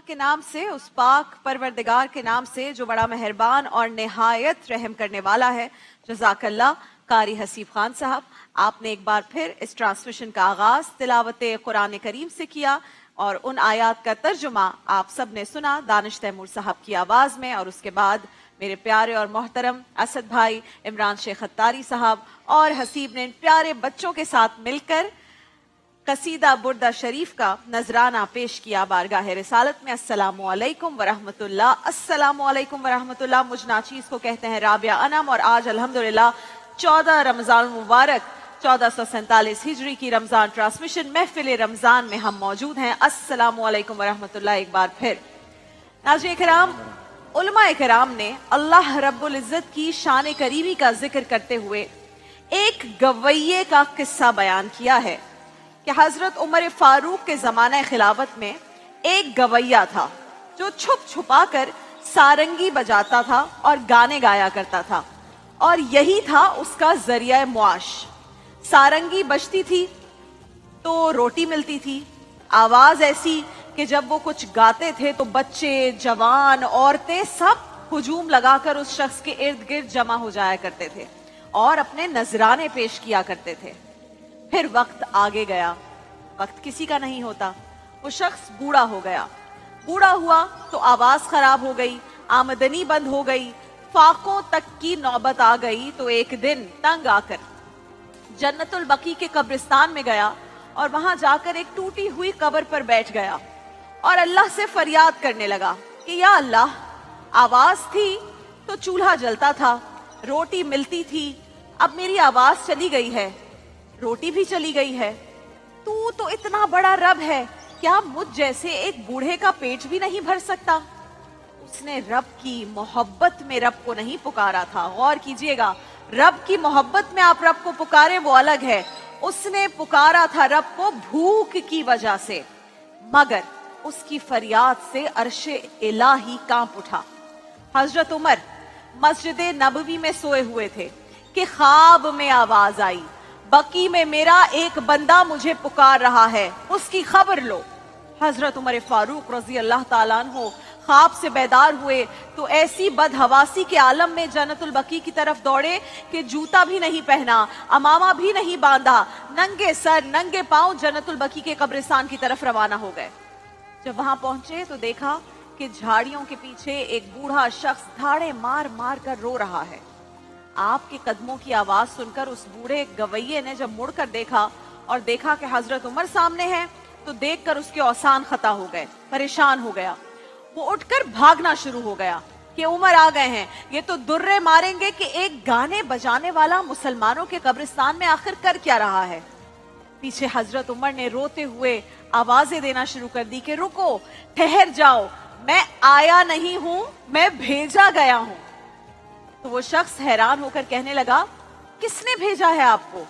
के नाम से, उस पाक परवरदिगार के नाम से जो बड़ा मेहरबान और निहायत रहम करने वाला है। जज़ाकल्लाह कारी हसीब खान साहब, आपने एक बार फिर इस ट्रांसमिशन का आगाज तिलावत कुरान करीम से किया और उन आयात का तर्जुमा आप सब ने सुना दानिश तैमूर साहब की आवाज में, और उसके बाद मेरे प्यारे और मोहतरम असद भाई इमरान शेख अत्तारी साहब और हसीब ने इन प्यारे बच्चों के साथ मिलकर कसीदा बुर्दा शरीफ का नजराना पेश किया बारगाह रिसालत में। अस्सलामु अलैकुम वरहमतुल्लाह, अस्सलामु अलैकुम वरहमतुल्लाह। मुझ नाचीज को कहते हैं राबिया अनम, और आज अल्हम्दुलिल्लाह 14 रमजान मुबारक 1447 हिजरी की रमजान ट्रांसमिशन महफिल रमजान में हम मौजूद हैं। अस्सलामु अलैकुम वरहमतुल्लाह एक बार फिर। नाज़रीन किराम, उलमा किराम ने अल्लाह रब्बुल इज्जत की शान करीमी का जिक्र करते हुए एक गवैये का किस्सा बयान किया है कि हजरत उमर फारूक के जमाने खिलाफत में एक गवैया था जो छुप छुपा कर सारंगी बजाता था और गाने गाया करता था, और यही था उसका जरिया मुआश। सारंगी बजती थी तो रोटी मिलती थी, आवाज ऐसी कि जब वो कुछ गाते थे तो बच्चे, जवान, औरतें सब हुजूम लगाकर उस शख्स के इर्द गिर्द जमा हो जाया करते थे और अपने नजराने पेश किया करते थे। फिर वक्त आगे गया, वक्त किसी का नहीं होता, वो शख्स बूढ़ा हो गया। बूढ़ा हुआ तो आवाज खराब हो गई, आमदनी बंद हो गई, फाकों तक की नौबत आ गई। तो एक दिन तंग आकर जन्नतुल बकी के कब्रिस्तान में गया और वहां जाकर एक टूटी हुई कब्र पर बैठ गया और अल्लाह से फरियाद करने लगा कि या अल्लाह, आवाज थी तो चूल्हा जलता था, रोटी मिलती थी, अब मेरी आवाज चली गई है, रोटी भी चली गई है। तू तो इतना बड़ा रब है, क्या मुझ जैसे एक बूढ़े का पेट भी नहीं भर सकता? उसने रब की मोहब्बत में रब को नहीं पुकारा था। गौर कीजिएगा, रब की मोहब्बत में आप रब को पुकारे वो अलग है, उसने पुकारा था रब को भूख की वजह से, मगर उसकी फरियाद से अर्शे इलाही कांप उठा। हजरत उमर मस्जिद नबवी में सोए हुए थे कि ख्वाब में आवाज आई, बकी में मेरा एक बंदा मुझे पुकार रहा है, उसकी खबर लो। हजरत उमर फारूक रजी अल्लाह ताला अन्हु ख्वाब से बेदार हुए तो ऐसी बदहवासी के आलम में जन्नतुल बकी की तरफ दौड़े कि जूता भी नहीं पहना, अमामा भी नहीं बांधा, नंगे सर नंगे पांव जन्नतुल बकी के कब्रिस्तान की तरफ रवाना हो गए। जब वहां पहुंचे तो देखा कि झाड़ियों के पीछे एक बूढ़ा शख्स धाड़े मार मार कर रो रहा है। आपके कदमों की आवाज सुनकर उस बूढ़े गवैये ने जब मुड़कर देखा और देखा कि हजरत उमर सामने हैं, तो देखकर उसके औसान खता हो गए, परेशान हो गया। वो उठकर भागना शुरू हो गया कि उमर आ गए हैं, ये तो दुर्रे मारेंगे कि एक गाने बजाने वाला मुसलमानों के कब्रिस्तान में आखिर कर क्या रहा है। पीछे हजरत उमर ने रोते हुए आवाजें देना शुरू कर दी कि रुको, ठहर जाओ, मैं आया नहीं हूं, मैं भेजा गया हूं। तो वो शख्स हैरान होकर कहने लगा, किसने भेजा है आपको?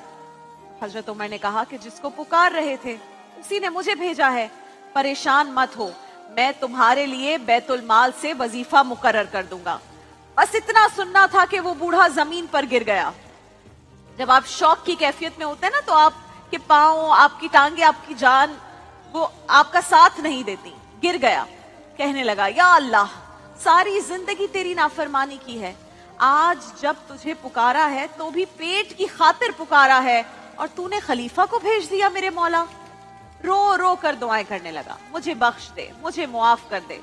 हजरत उमर ने कहा कि जिसको पुकार रहे थे उसी ने मुझे भेजा है। परेशान मत हो, मैं तुम्हारे लिए बैतुल माल से वजीफा मुकर्रर कर दूंगा। बस इतना सुनना था कि वो बूढ़ा जमीन पर गिर गया। जब आप शौक की कैफियत में होते हैं ना, तो आपके पांव, आपकी टांगे, आपकी जान वो आपका साथ नहीं देती। गिर गया, कहने लगा, या अल्लाह, सारी जिंदगी तेरी नाफरमानी की है, आज जब तुझे पुकारा है तो भी पेट की खातिर पुकारा है और तूने खलीफा को भेज दिया मेरे मौला। रो रो कर दुआएं करने लगा, मुझे बख्श दे, मुझे मुआफ कर दे।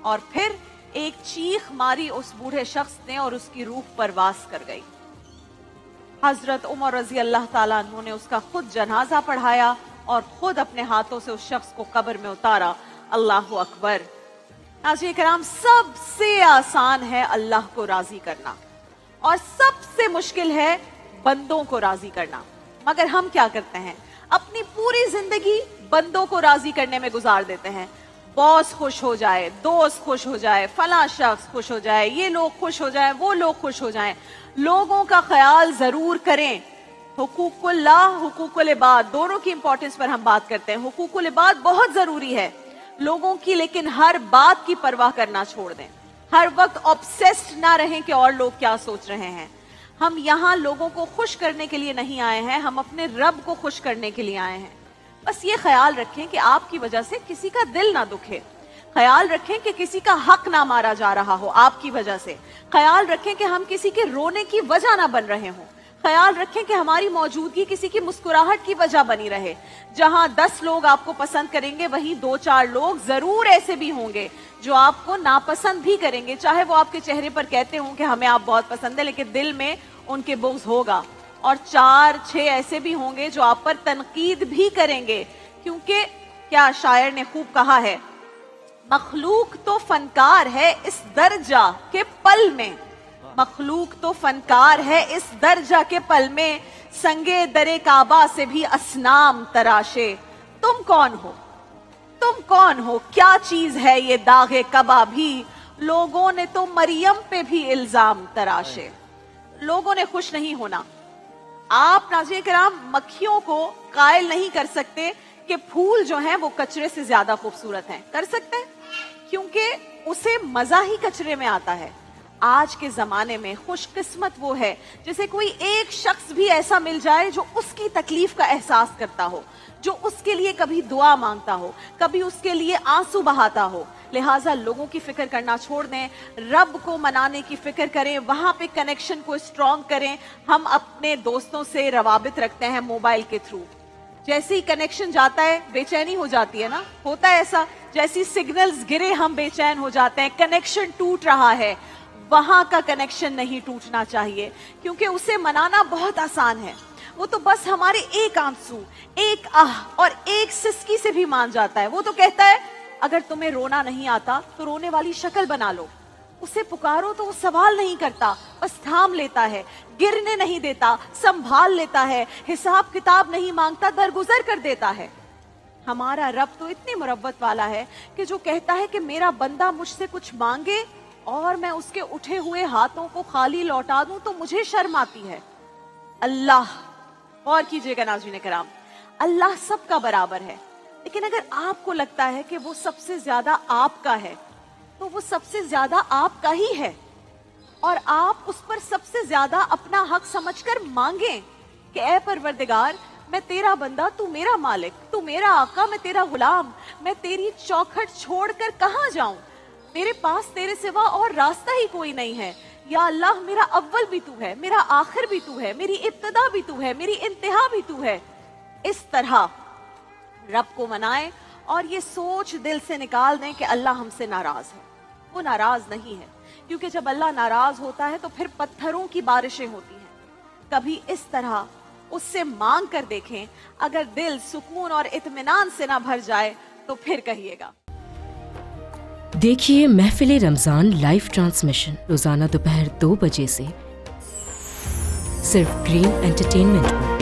और फिर एक चीख मारी उस बूढ़े शख्स ने और उसकी रूह परवास कर गई। हजरत उमर रजी अल्लाह ताला अन्हु ने उसका खुद जनाजा पढ़ाया और खुद अपने हाथों से उस शख्स को कब्र में उतारा। अल्लाह अकबर। नाज़रीन किराम, सबसे आसान है अल्लाह को राजी करना और सबसे मुश्किल है बंदों को राजी करना। मगर हम क्या करते हैं, अपनी पूरी जिंदगी बंदों को राजी करने में गुजार देते हैं। बॉस खुश हो जाए, दोस्त खुश हो जाए, फला शख्स खुश हो जाए, ये लोग खुश हो जाए, वो लोग खुश हो जाएं। लोगों का ख्याल जरूर करें। हुकूकुल्लाह, हुकूकुल इबाद, दोनों की इंपॉर्टेंस पर हम बात करते हैं। हुकूकुल इबाद बहुत जरूरी है लोगों की, लेकिन हर बात की परवाह करना छोड़ दें। हर वक्त ऑब्सेस्ड ना रहें कि और लोग क्या सोच रहे हैं। हम यहाँ लोगों को खुश करने के लिए नहीं आए हैं, हम अपने रब को खुश करने के लिए आए हैं। बस ये ख्याल रखें कि आपकी वजह से किसी का दिल ना दुखे। ख्याल रखें कि किसी का हक ना मारा जा रहा हो आपकी वजह से, ख्याल रखें कि हम किसी के रोने की वजह ना बन रहे हों, ख्याल रखें कि हमारी मौजूदगी किसी की मुस्कुराहट की वजह बनी रहे। जहां 10 लोग आपको पसंद करेंगे वहीं 2-4 लोग जरूर ऐसे भी होंगे जो आपको नापसंद भी करेंगे, चाहे वो आपके चेहरे पर कहते हों कि हमें आप बहुत पसंद है, लेकिन दिल में उनके बुग़्ज़ होगा। और 4-6 ऐसे भी होंगे जो आप पर तनकीद भी करेंगे, क्योंकि क्या शायर ने खूब कहा है, मखलूक तो फनकार है इस दर्जा के पल में, मखलूक तो फनकार है इस दर्जा के पल में, संगे दरे काबा से भी असनाम तराशे। तुम कौन हो, तुम कौन हो, क्या चीज है ये दागे कबा भी, लोगों ने तो मरियम पे भी इल्जाम तराशे। लोगों ने खुश नहीं होना। आप नाज़रीन किराम मक्खियों को कायल नहीं कर सकते कि फूल जो हैं वो कचरे से ज्यादा खूबसूरत हैं। कर सकते हैं क्योंकि उसे मजा ही कचरे में आता है। आज के जमाने में खुशकिस्मत वो है जिसे कोई एक शख्स भी ऐसा मिल जाए जो उसकी तकलीफ का एहसास करता हो, जो उसके लिए कभी दुआ मांगता हो, कभी उसके लिए आंसू बहाता हो। लिहाजा लोगों की फिक्र करना छोड़ दें, रब को मनाने की फिक्र करें, वहां पे कनेक्शन को स्ट्रॉन्ग करें। हम अपने दोस्तों से रवाबित रखते हैं मोबाइल के थ्रू, जैसे ही कनेक्शन जाता है बेचैनी हो जाती है ना, होता है ऐसा, जैसी सिग्नल्स गिरे हम बेचैन हो जाते हैं, कनेक्शन टूट रहा है। वहां का कनेक्शन नहीं टूटना चाहिए, क्योंकि उसे मनाना बहुत आसान है। वो तो बस हमारे एक आंसू, एक आह और एक सिसकी से भी मान जाता है। वो तो कहता है अगर तुम्हें रोना नहीं आता तो रोने वाली शक्ल बना लो। उसे पुकारो तो वो सवाल नहीं करता, बस थाम लेता है, गिरने नहीं देता, संभाल लेता है, हिसाब किताब नहीं मांगता, दरगुजर कर देता है। हमारा रब तो इतनी मुरब्बत वाला है कि जो कहता है कि मेरा बंदा मुझसे कुछ मांगे और मैं उसके उठे हुए हाथों को खाली लौटा दूं तो मुझे शर्म आती है। अल्लाह, और कीजिएगा नाज़रीन किराम, अल्लाह सबका बराबर है, लेकिन अगर आपको लगता है कि वो सबसे ज्यादा आपका है तो वो सबसे ज्यादा आपका ही है, और आप उस पर सबसे ज्यादा अपना हक समझकर मांगें कि ऐ परवरदिगार, मैं तेरा बंदा, तू मेरा मालिक, तू मेरा आका, मैं तेरा गुलाम, मैं तेरी चौखट छोड़कर कहां जाऊं, मेरे पास तेरे सिवा और रास्ता ही कोई नहीं है। या अल्लाह, मेरा अव्वल भी तू है, मेरा आखिर भी तू है, मेरी इब्तिदा भी तू है, मेरी इंतहा भी तू है। इस तरह रब को मनाएं और ये सोच दिल से निकाल दें कि अल्लाह हमसे नाराज है। वो नाराज नहीं है, क्योंकि जब अल्लाह नाराज होता है तो फिर पत्थरों की बारिशें होती हैं। कभी इस तरह उससे मांग कर देखें, अगर दिल सुकून और इत्मीनान से ना भर जाए तो फिर कहिएगा। देखिए महफिल रमजान लाइव ट्रांसमिशन रोजाना दोपहर 2 बजे से सिर्फ ग्रीन एंटरटेनमेंट पर।